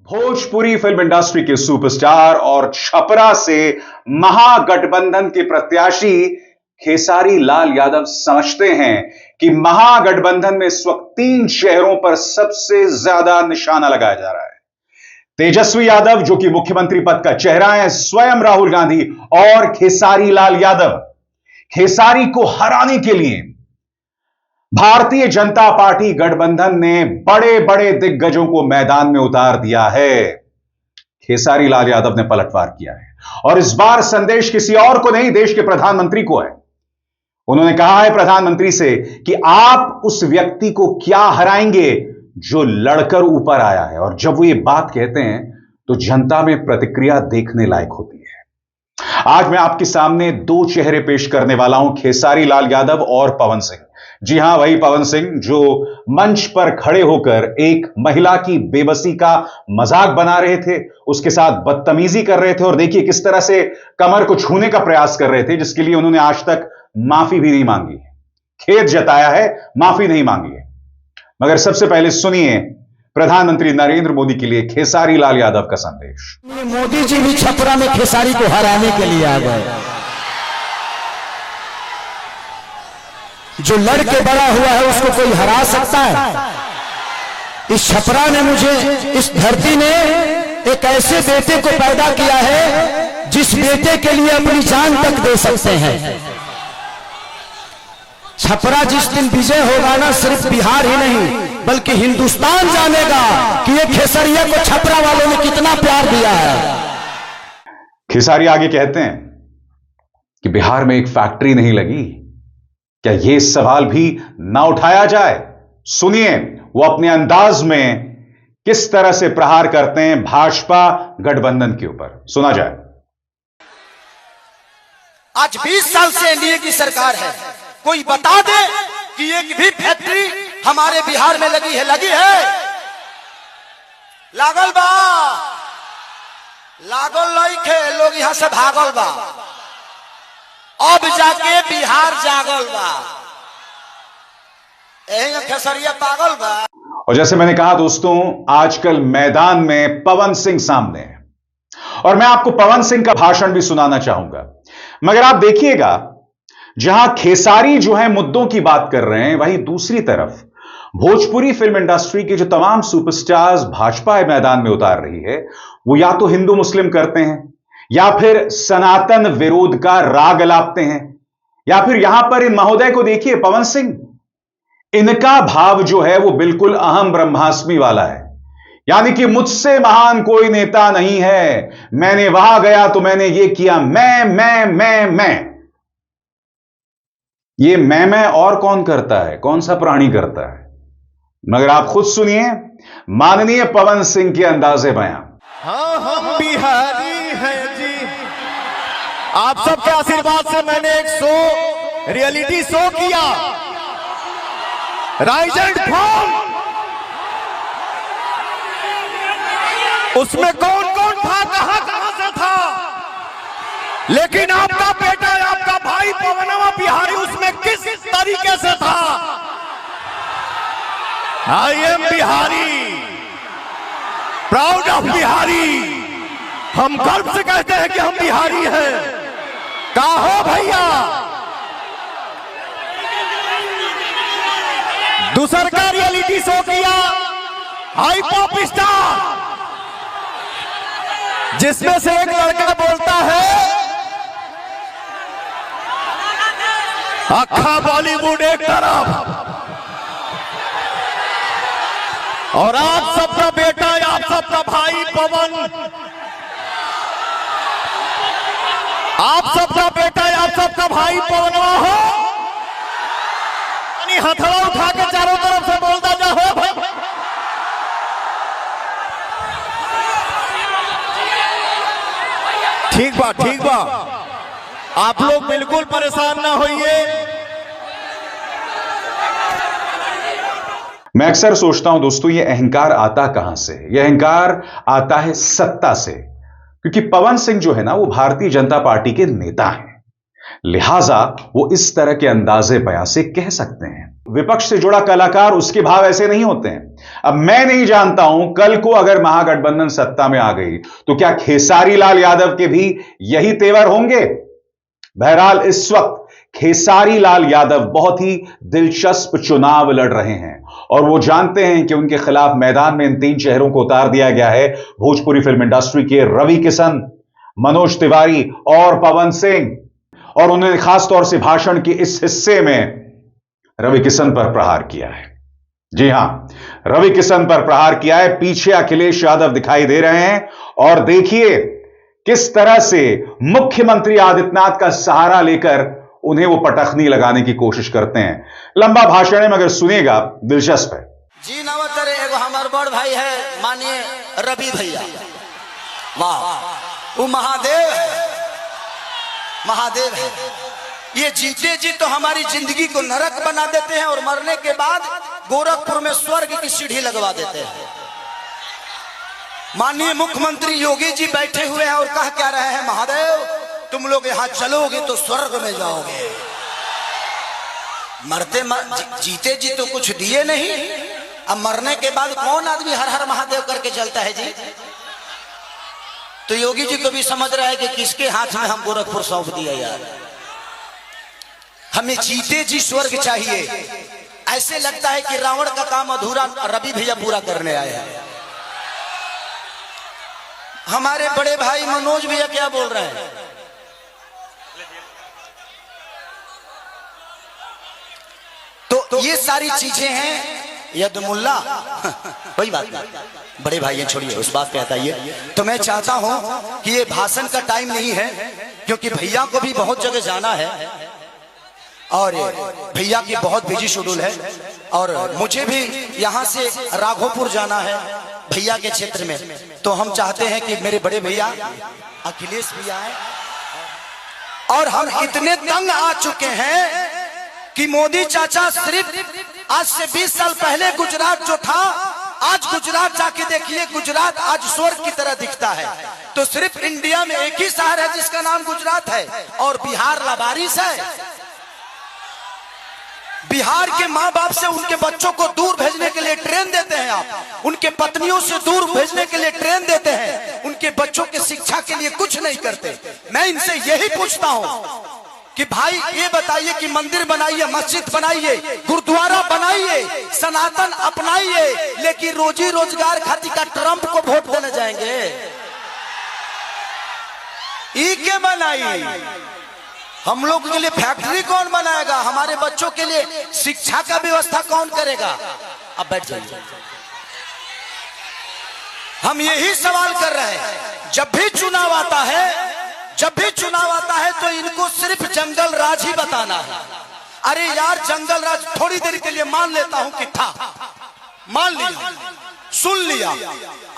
Bhojpuri film industry के superstar और छपरा से महागठबंधन के प्रत्याशी खेसारी लाल यादव समझते हैं कि महागठबंधन में इस वक्त 3 शहरों पर सबसे ज्यादा निशाना लगाया जा रहा है। तेजस्वी यादव जो कि मुख्यमंत्री पद का चेहरा है, स्वयं राहुल गांधी और खेसारी लाल यादव। खेसारी को हराने के लिए भारतीय जनता पार्टी गठबंधन ने बड़े बड़े दिग्गजों को मैदान में उतार दिया है। खेसारी लाल यादव ने पलटवार किया है और इस बार संदेश किसी और को नहीं, देश के प्रधानमंत्री को है। उन्होंने कहा है प्रधानमंत्री से कि आप उस व्यक्ति को क्या हराएंगे जो लड़कर ऊपर आया है। और जब वो ये बात कहते हैं तो जनता में प्रतिक्रिया देखने लायक होती है। आज मैं आपके सामने 2 चेहरे पेश करने वाला हूं, खेसारी लाल यादव और पवन सिंह। जी हां, वही पवन सिंह जो मंच पर खड़े होकर एक महिला की बेबसी का मजाक बना रहे थे, उसके साथ बदतमीजी कर रहे थे और देखिए किस तरह से कमर को छूने का प्रयास कर रहे थे, जिसके लिए उन्होंने आज तक माफी भी नहीं मांगी है, खेद जताया है, माफी नहीं मांगी है। मगर सबसे पहले सुनिए प्रधानमंत्री नरेंद्र मोदी के लिए खेसारी लाल यादव का संदेश। मोदी जी भी छपरा में खेसारी को हराने के लिए आ गए। जो लड़के बड़ा हुआ है उसको कोई हरा सकता है? इस छपरा ने मुझे, इस धरती ने एक ऐसे बेटे को पैदा किया है जिस बेटे के लिए अपनी जान तक दे सकते हैं। छपरा जिस दिन विजय होगा ना, सिर्फ बिहार ही नहीं बल्कि हिंदुस्तान जानेगा कि ये खेसरिया को छपरा वालों ने कितना प्यार दिया है। खेसारी आगे कहते हैं कि बिहार में एक फैक्ट्री नहीं लगी, क्या यह सवाल भी ना उठाया जाए? सुनिए वो अपने अंदाज में किस तरह से प्रहार करते हैं भाजपा गठबंधन के ऊपर, सुना जाए। आज 20 साल से एनडीए की सरकार है, कोई बता दे कि एक भी फैक्ट्री हमारे बिहार में लगी है? लगी है? लागल बा, लागल लइखे, लोग यहां से भागल बा, अब जाके बिहार जागल बा, खेसरिया पागल बा। और जैसे मैंने कहा दोस्तों, आजकल मैदान में पवन सिंह सामने है और मैं आपको पवन सिंह का भाषण भी सुनाना चाहूंगा। मगर आप देखिएगा, जहां खेसारी जो है मुद्दों की बात कर रहे हैं, वहीं दूसरी तरफ भोजपुरी फिल्म इंडस्ट्री के जो तमाम सुपरस्टार्स भाजपा मैदान में उतार रही है, वो या तो हिंदू मुस्लिम करते हैं, या फिर सनातन विरोध का राग अलापते हैं, या फिर यहां पर इन महोदय को देखिए, पवन सिंह, इनका भाव जो है वो बिल्कुल अहम ब्रह्मास्मि वाला है। यानी कि मुझसे महान कोई नेता नहीं है, मैंने वहां गया तो मैंने ये किया, मैं। ये मैं और कौन करता है? कौन सा प्राणी करता है? मगर आप खुद सुनिए माननीय पवन सिंह के अंदाजे बयां। हाँ, हम बिहारी हैं जी। आप सबके आशीर्वाद से मैंने एक शो, रियलिटी शो किया, राइज एंड फॉल। उसमें कौन कौन था, कहां से था, लेकिन आपका बेटा, आपका भाई पवनवा बिहारी उसमें किस तरीके से था? I am Bihari, proud of Bihari. हम गर्व से कहते हैं कि हम बिहारी हैं। का हो भैया? दूसर का रियलिटी शो किया, हाई पॉप स्टार, जिसमें से एक लड़का बोलता है अखा बॉलीवुड एक तरफ और आप सबका बेटा, आप सबका भाई पवन, आप सबका बेटा, आप सबका भाई पवनवा हो, हथौड़ा उठा के चारों तरफ से बोलता जा हो। ठीक बा, ठीक बा, आप लोग बिल्कुल परेशान ना होइए। मैं अक्सर सोचता हूं दोस्तों, यह अहंकार आता कहां से? यह अहंकार आता है सत्ता से, क्योंकि पवन सिंह जो है ना, वो भारतीय जनता पार्टी के नेता हैं, लिहाजा वो इस तरह के अंदाजे बयां से कह सकते हैं। विपक्ष से जुड़ा कलाकार उसके भाव ऐसे नहीं होते हैं। अब मैं नहीं जानता हूं कल को अगर महागठबंधन सत्ता में आ गई तो क्या खेसारी लाल यादव के भी यही तेवर होंगे। बहरहाल इस वक्त खेसारी लाल यादव बहुत ही दिलचस्प चुनाव लड़ रहे हैं और वो जानते हैं कि उनके खिलाफ मैदान में इन 3 चेहरों को उतार दिया गया है, भोजपुरी फिल्म इंडस्ट्री के रवि किशन, मनोज तिवारी और पवन सिंह। और उन्होंने खासतौर से भाषण के इस हिस्से में रवि किशन पर प्रहार किया है। जी हां, रवि किशन पर प्रहार किया है। पीछे अखिलेश यादव दिखाई दे रहे हैं और देखिए किस तरह से मुख्यमंत्री आदित्यनाथ का सहारा लेकर उन्हें वो पटखनी लगाने की कोशिश करते हैं। लंबा भाषण है मगर सुनिएगा, दिलचस्प है। जी नवतर एगो हमार बड़ भाई है मानिए रवि भैया, वाह वो महादेव है, महादेव है। ये जीते जी तो हमारी जिंदगी को नरक बना देते हैं और मरने के बाद गोरखपुर में स्वर्ग की सीढ़ी लगवा देते हैं। माननीय मुख्यमंत्री योगी जी बैठे हुए हैं और कह क्या रहे हैं, महादेव तुम लोग यहां चलोगे तो स्वर्ग में जाओगे। जीते जी तो कुछ दिए नहीं, अब मरने के बाद कौन आदमी हर हर महादेव करके चलता है जी। तो योगी जी को भी समझ रहा है कि किसके हाथ में हम गोरखपुर सौंप दिया यार। हमें जीते जी स्वर्ग चाहिए। ऐसे लगता है कि रावण का काम अधूरा रवि भैया पूरा करने आए हैं। हमारे बड़े भाई मनोज भैया क्या बोल रहे हैं, तो ये सारी चीजें हैं। यदमुल्ला कोई बात नहीं, बड़े भाई हैं, छोड़िए उस बात पे बताइए। तो मैं चाहता हूं कि ये भाषण का टाइम नहीं है क्योंकि भैया को भी बहुत जगह जाना है और भैया की बहुत बिजी शेड्यूल है और मुझे भी यहाँ से राघोपुर जाना है भैया के क्षेत्र में। तो हम चाहते हैं कि मेरे बड़े भैया अखिलेश भैया आए और हम इतने तंग आ चुके हैं कि मोदी चाचा सिर्फ आज से 20 साल पहले गुजरात जो था, आज गुजरात जाके देखिए, गुजरात आज स्वर्ग की तरह दिखता है। तो सिर्फ इंडिया में एक ही शहर है जिसका नाम गुजरात है और बिहार लावारिस है। बिहार के माँ बाप से उनके बच्चों को दूर भेजने के लिए ट्रेन देते हैं आप, उनके पत्नियों से दूर भेजने के लिए ट्रेन देते हैं, उनके बच्चों के शिक्षा के लिए कुछ नहीं करते। मैं इनसे यही पूछता हूँ कि भाई ये बताइए कि मंदिर बनाइए, मस्जिद बनाइए, गुरुद्वारा बनाइए, सनातन अपनाइए, लेकिन रोजी रोजगार खातिर का ट्रंप को वोट देने जाएंगे। ई के बनाई हम लोग के लिए फैक्ट्री कौन बनाएगा, हमारे बच्चों के लिए शिक्षा का व्यवस्था कौन करेगा। अब बैठ जाइए, हम यही सवाल कर रहे हैं। जब भी चुनाव आता है, जब भी चुनाव आता है तो इनको सिर्फ जंगल राज ही बताना है। अरे यार जंगल राज थोड़ी देर के लिए मान लेता हूं कि था, मान लिया, सुन लिया,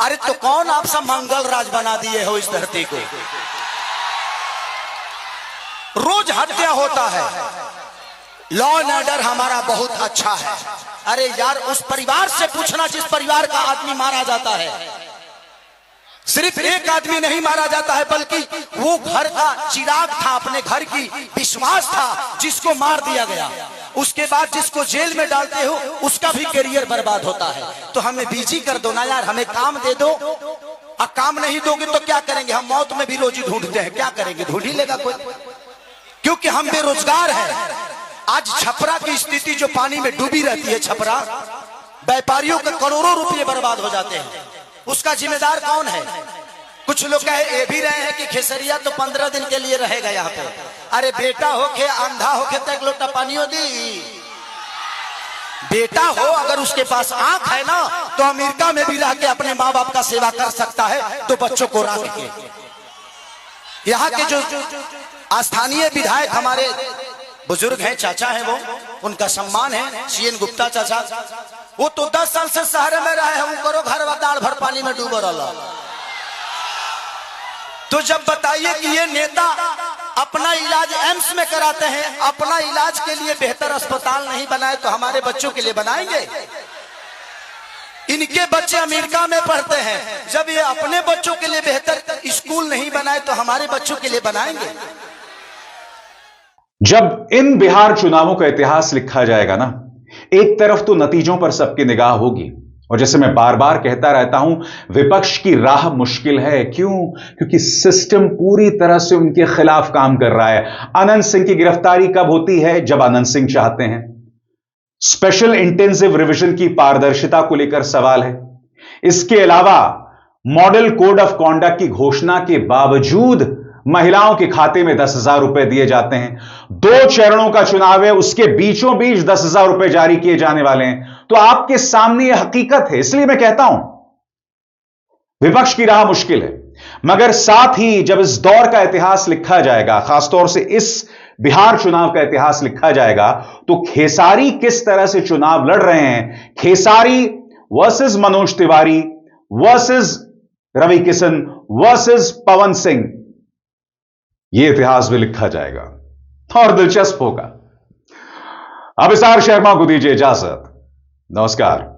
अरे तो कौन आप सब मंगल राज बना दिए हो इस धरती को। रोज हत्या होता है, लॉ एंड ऑर्डर हमारा बहुत अच्छा है। अरे यार उस परिवार से पूछना जिस परिवार का आदमी मारा जाता है। सिर्फ एक आदमी नहीं मारा जाता है बल्कि वो घर का चिराग था, अपने घर की विश्वास था, जिसको मार दिया गया। उसके बाद जिसको जेल में डालते हो उसका भी करियर बर्बाद होता है। तो हमें बिजी कर दो ना यार, हमें काम दे दो। अब काम नहीं दोगे तो क्या करेंगे, हम मौत में भी रोजी ढूंढते हैं, क्या करेंगे, ढूंढ ही लेगा कोई, क्योंकि हम बेरोजगार हैं। आज छपरा की स्थिति जो पानी में डूबी रहती है, छपरा व्यापारियों के करोड़ों रुपए बर्बाद हो जाते हैं, उसका जिम्मेदार कौन है। कुछ लोग कहे भी रहे हैं कि खेसरिया तो 15 दिन के लिए रहेगा यहाँ पे। अरे बेटा होके अंधा होके तो एक लोटा पानियो दी। बेटा हो अगर उसके पास आंख है ना तो अमेरिका में भी रह के अपने माँ बाप का सेवा कर सकता है। तो बच्चों को रख के यहाँ के जो स्थानीय विधायक हमारे बुजुर्ग हैं, चाचा हैं, वो उनका सम्मान है, सीएन गुप्ता चाचा, वो तो 10 साल से शहर में रहे हैं, करो घर दाल भर पानी में डूबो रहा। तो जब बताइए कि ये नेता अपना इलाज एम्स में कराते हैं, अपना इलाज के लिए बेहतर अस्पताल नहीं बनाए तो हमारे बच्चों के लिए बनाएंगे। इनके बच्चे अमेरिका में पढ़ते हैं, जब ये अपने बच्चों के लिए बेहतर स्कूल नहीं बनाए तो हमारे बच्चों के लिए बनाएंगे। जब इन बिहार चुनावों का इतिहास लिखा जाएगा ना, एक तरफ तो नतीजों पर सबकी निगाह होगी, और जैसे मैं बार बार कहता रहता हूं, विपक्ष की राह मुश्किल है। क्यों? क्योंकि सिस्टम पूरी तरह से उनके खिलाफ काम कर रहा है। अनंत सिंह की गिरफ्तारी कब होती है? जब अनंत सिंह चाहते हैं। स्पेशल इंटेंसिव रिवीजन की पारदर्शिता को लेकर सवाल है। इसके अलावा मॉडल कोड ऑफ कॉन्डक्ट की घोषणा के बावजूद महिलाओं के खाते में 10,000 रुपए दिए जाते हैं। 2 चरणों का चुनाव है, उसके बीचों बीच 10,000 रुपए जारी किए जाने वाले हैं। तो आपके सामने यह हकीकत है। इसलिए मैं कहता हूं, विपक्ष की राह मुश्किल है, मगर साथ ही जब इस दौर का इतिहास लिखा जाएगा, खासतौर से इस बिहार चुनाव का इतिहास लिखा जाएगा, तो खेसारी किस तरह से चुनाव लड़ रहे हैं, Khesari versus Manoj Tiwari versus Ravi Kishan versus Pawan Singh, यह इतिहास भी लिखा जाएगा और दिलचस्प होगा। अभिसार शर्मा को दीजिए इजाजत। नमस्कार।